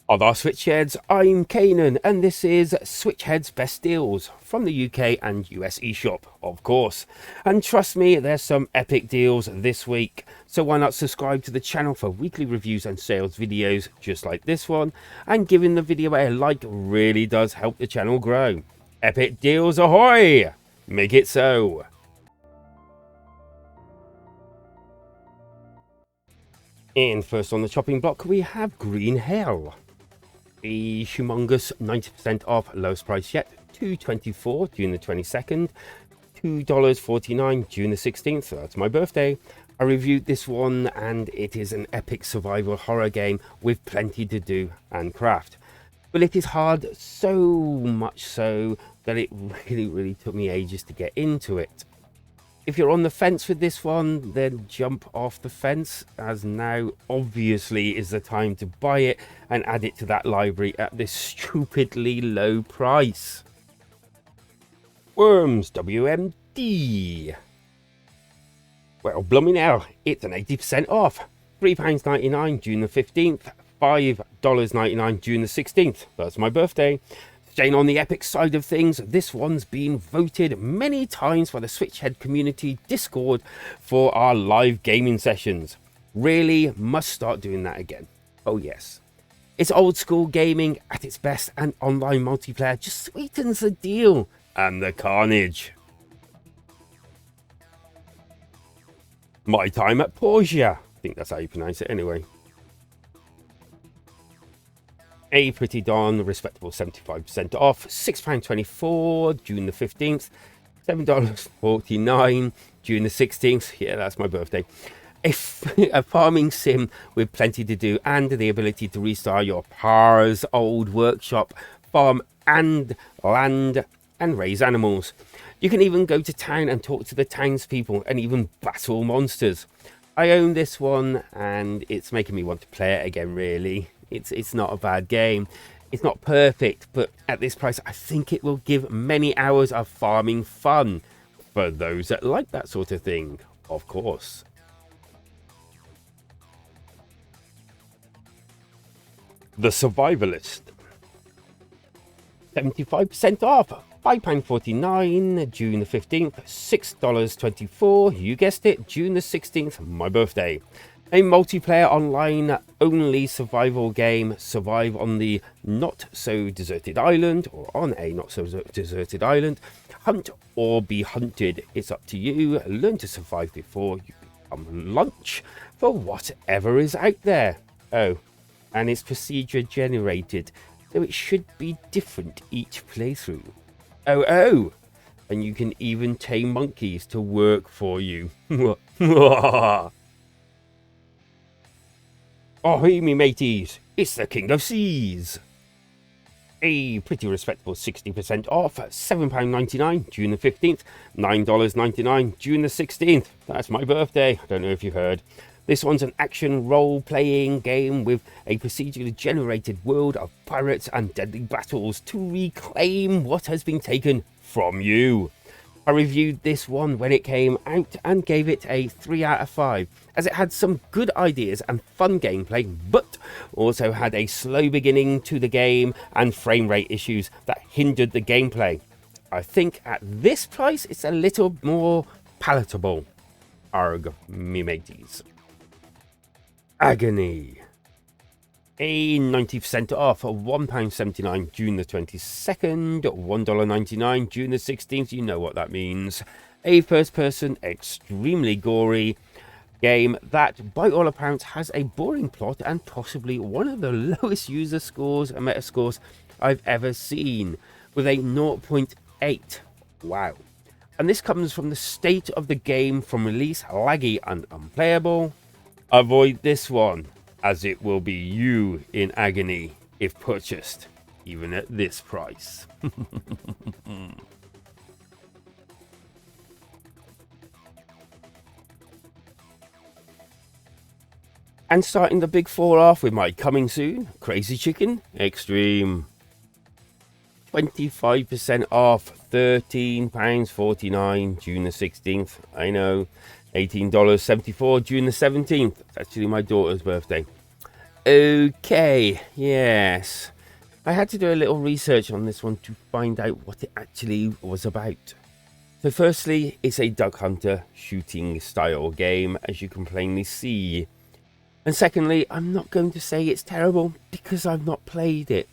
Other Switchheads, I'm Kanan, and this is Switchhead's Best Deals from the UK and US eShop, of course. And trust me, there's some epic deals this week, so why not subscribe to the channel for weekly reviews and sales videos just like this one, and giving the video a like really does help the channel grow. Epic deals ahoy! Make it so! And first on the chopping block we have Green Hell. A humongous 90% off, lowest price yet, $2.24 June the 22nd, $2.49 June the 16th, so that's my birthday. I reviewed this one and it is an epic survival horror game with plenty to do and craft. But it is hard, so much so that it really took me ages to get into it. If you're on the fence with this one, then jump off the fence, as now obviously is the time to buy it and add it to that library at this stupidly low price. Worms WMD. Well, blooming hell, it's an 80% off. £3.99 June the 15th, $5.99 June the 16th. That's my birthday. Staying on the epic side of things, this one's been voted many times by the Switchhead community Discord for our live gaming sessions. Really must start doing that again. Oh yes. It's old school gaming at its best, and online multiplayer just sweetens the deal and the carnage. My Time at Porgia. I think that's how you pronounce it anyway. A pretty darn respectable 75% off, £6.24 June the 15th, $7.49 June the 16th. Yeah, that's my birthday. A farming sim with plenty to do and the ability to restart your par's old workshop, farm and land and raise animals. You can even go to town and talk to the townspeople and even battle monsters. I own this one and it's making me want to play it again, really. It's not a bad game. It's not perfect, but at this price, I think it will give many hours of farming fun for those that like that sort of thing, of course. The Survivalist. 75% off. £5.49 June the 15th, $6.24, you guessed it, June the 16th, my birthday. A multiplayer online only survival game. Survive on the not so deserted island, or on a not so deserted island. Hunt or be hunted. It's up to you. Learn to survive before you become lunch for whatever is out there. Oh, and it's procedure generated, so it should be different each playthrough. Oh, and you can even tame monkeys to work for you. Oh, hey, me mateys, it's the King of Seas. A pretty respectable 60% off, £7.99 June the 15th, $9.99 June the 16th. That's my birthday, I don't know if you heard. This one's an action role-playing game with a procedurally generated world of pirates and deadly battles to reclaim what has been taken from you. I reviewed this one when it came out and gave it a 3 out of 5, as it had some good ideas and fun gameplay, but also had a slow beginning to the game and frame rate issues that hindered the gameplay. I think at this price it's a little more palatable. Arg, me mateys. Agony. A 90% off, £1.79 June the 22nd, $1.99 June the 16th, you know what that means. A first-person, extremely gory game that, by all accounts, has a boring plot and possibly one of the lowest user scores and meta scores I've ever seen, with a 0.8. Wow. And this comes from the state of the game from release, laggy and unplayable. Avoid this one, as it will be you in agony if purchased, even at this price. And starting the big four off with my coming soon, Crazy Chicken Extreme. 25% off, £13.49 June the 16th. I know, $18.74 June the 17th. It's actually my daughter's birthday. Okay, yes. I had to do a little research on this one to find out what it actually was about. So firstly, it's a Duck Hunter shooting style game, as you can plainly see. And secondly, I'm not going to say it's terrible because I've not played it.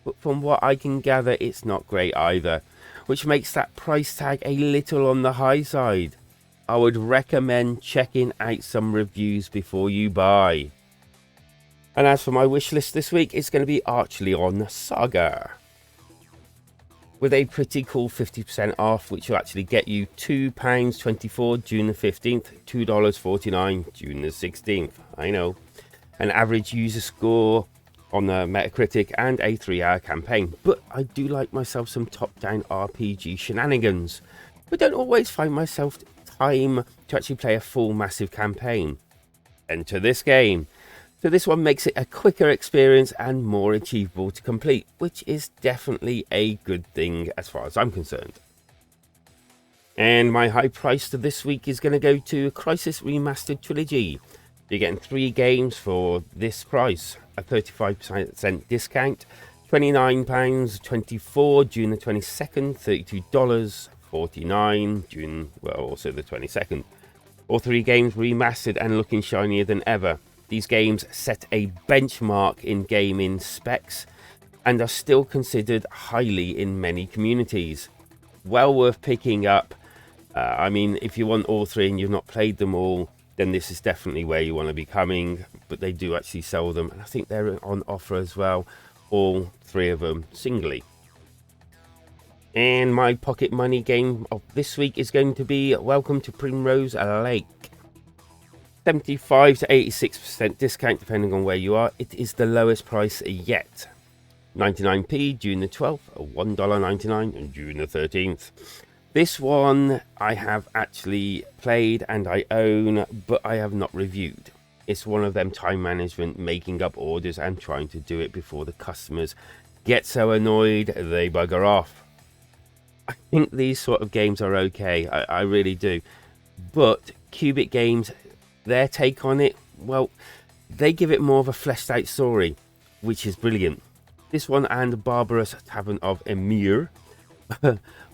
But from what I can gather, it's not great either, which makes that price tag a little on the high side. I would recommend checking out some reviews before you buy. And as for my wish list this week, it's going to be Archery on Saga, with a pretty cool 50% off, which will actually get you £2.24 June the 15th, $2.49 June the 16th. I know. An average user score on the Metacritic and a 3-hour campaign. But I do like myself some top-down RPG shenanigans, but don't always find myself time to actually play a full massive campaign. Enter this game. So this one makes it a quicker experience and more achievable to complete, which is definitely a good thing as far as I'm concerned. And my high price to this week is going to go to Crysis Remastered Trilogy. You're getting 3 games for this price, a 35% discount, £29.24 June the 22nd, $32.49 June, well, also the 22nd. All 3 games remastered and looking shinier than ever. These games set a benchmark in gaming specs and are still considered highly in many communities. Well worth picking up. I mean, if you want all 3 and you've not played them all, then this is definitely where you want to be coming. But they do actually sell them, and I think they're on offer as well, all 3 of them singly. And my pocket money game of this week is going to be Welcome to Primrose Lake. 75 to 86% discount depending on where you are. It is the lowest price yet. 99p June the 12th, $1.99 June the 13th. This one I have actually played and I own, but I have not reviewed. It's one of them time management, making up orders and trying to do it before the customers get so annoyed they bugger off. I think these sort of games are okay, I really do. But Cubic Games, their take on it, well, they give it more of a fleshed out story, which is brilliant. This one and Barbarous Tavern of Emir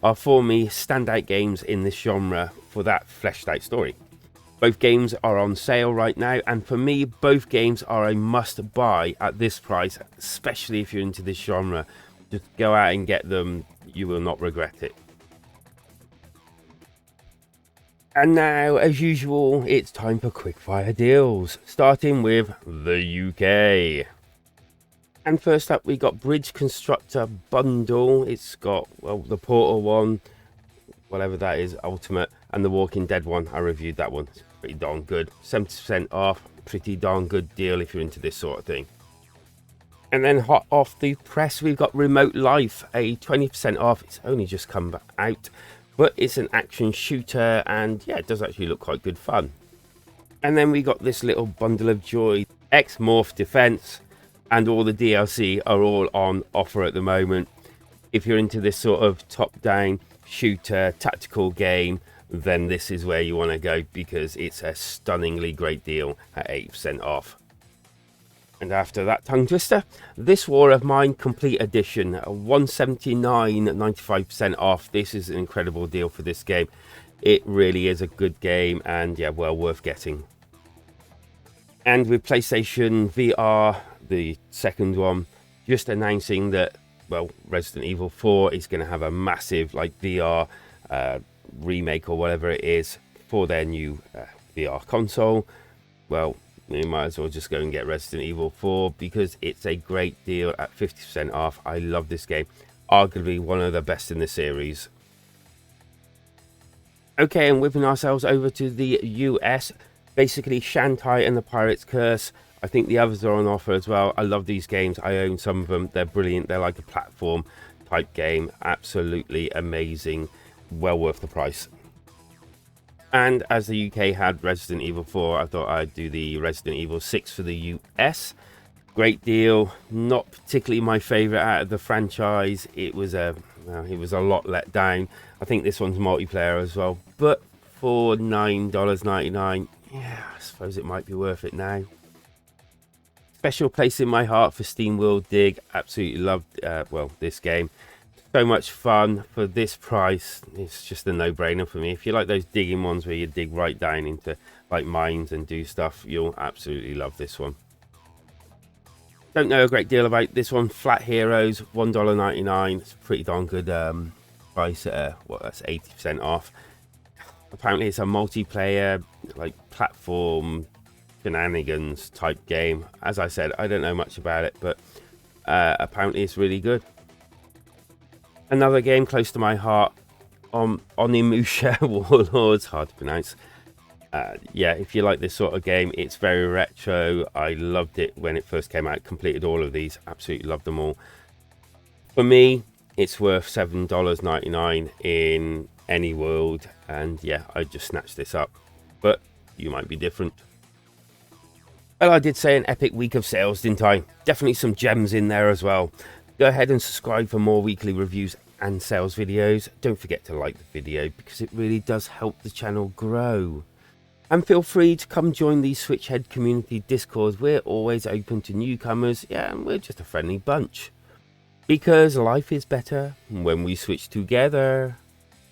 are for me standout games in this genre for that fleshed out story. Both games are on sale right now, and for me both games are a must buy at this price, especially if you're into this genre. Just go out and get them, you will not regret it. And now, as usual, it's time for Quickfire Deals, starting with the UK. And first up, we got Bridge Constructor Bundle. It's got, well, the Portal one, whatever that is, Ultimate, and the Walking Dead one. I reviewed that one. It's pretty darn good. 70% off, pretty darn good deal if you're into this sort of thing. And then hot off the press, we've got Remote Life, a 20% off. It's only just come out, but it's an action shooter, and yeah, it does actually look quite good fun. And then we got this little bundle of joy, X-Morph Defense, and all the DLC are all on offer at the moment. If you're into this sort of top-down shooter tactical game, then this is where you want to go, because it's a stunningly great deal at 8% off. And after that tongue twister, This War of Mine Complete Edition, $179, 95% off. This is an incredible deal for this game. It really is a good game, and yeah, well worth getting. And with PlayStation VR, the second one, just announcing that, well, Resident Evil 4 is going to have a massive like VR remake or whatever it is for their new VR console. Well, you might as well just go and get Resident Evil 4 because it's a great deal at 50% off. I love this game, arguably one of the best in the series. Okay, and whipping ourselves over to the US, basically Shantai and the Pirate's Curse. I think the others are on offer as well. I love these games. I own some of them. They're brilliant. They're like a platform type game. Absolutely amazing. Well worth the price. And as the UK had Resident Evil 4, I thought I'd do the Resident Evil 6 for the US. Great deal. Not particularly my favourite out of the franchise. It was a lot let down. I think this one's multiplayer as well. But for $9.99, yeah, I suppose it might be worth it now. Special place in my heart for Steam World Dig. Absolutely loved, well, this game. So much fun for this price. It's just a no-brainer for me. If you like those digging ones where you dig right down into like mines and do stuff, you'll absolutely love this one. Don't know a great deal about this one. Flat Heroes, $1.99. It's a pretty darn good price. Well, that's 80% off. Apparently it's a multiplayer, like platform shenanigans type game. As I said, I don't know much about it, but apparently it's really good. Another game close to my heart, Onimusha Warlords, hard to pronounce. Yeah, if you like this sort of game, it's very retro. I loved it when it first came out. Completed all of these, absolutely loved them all. For me, it's worth $7.99 in any world, and yeah, I just snatched this up. But you might be different. Well, I did say an epic week of sales, didn't I? Definitely some gems in there as well. Go ahead and subscribe for more weekly reviews and sales videos. Don't forget to like the video because it really does help the channel grow. And feel free to come join the Switchhead community Discord. We're always open to newcomers. Yeah, and we're just a friendly bunch. Because life is better when we switch together.